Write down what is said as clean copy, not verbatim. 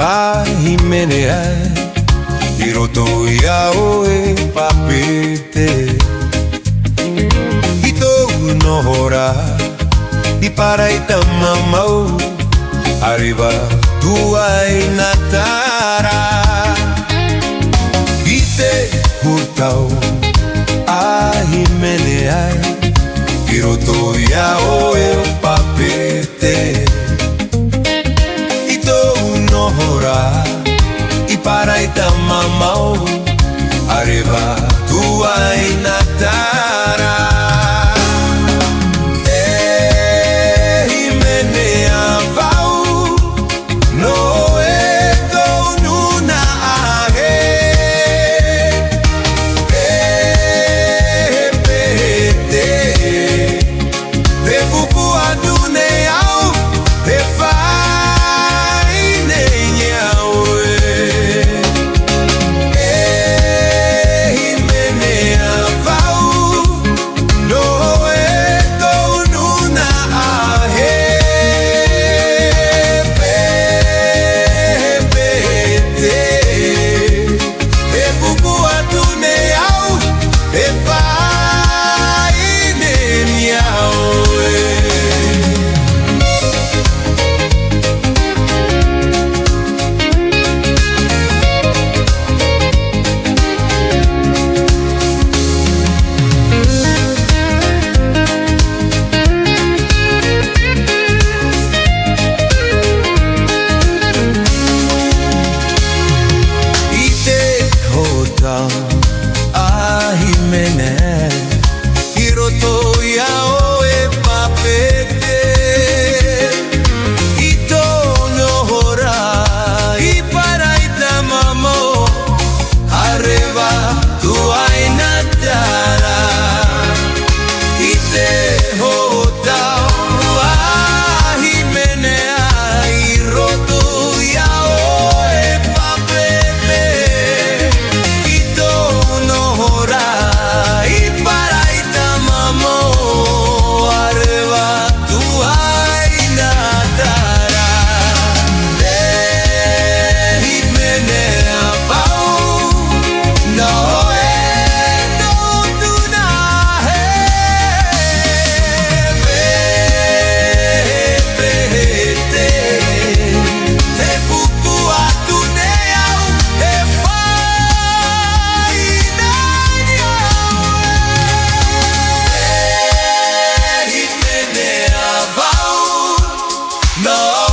Ahimenea Hiroto yao e papete Ito no hora Di paraita mamau Arriva tua inatara Ite hurtau Ahimenea Hiroto yao e papete Hora e para Itamamau arriva tua inatara Menea vau no eto nuna ahe pete te pupu adune au te fa Ahimene Hiroto yao e papete Ito no hora I para Itamamo arriva tua inatara Ite hota Ahimene Hiroto yao e papete No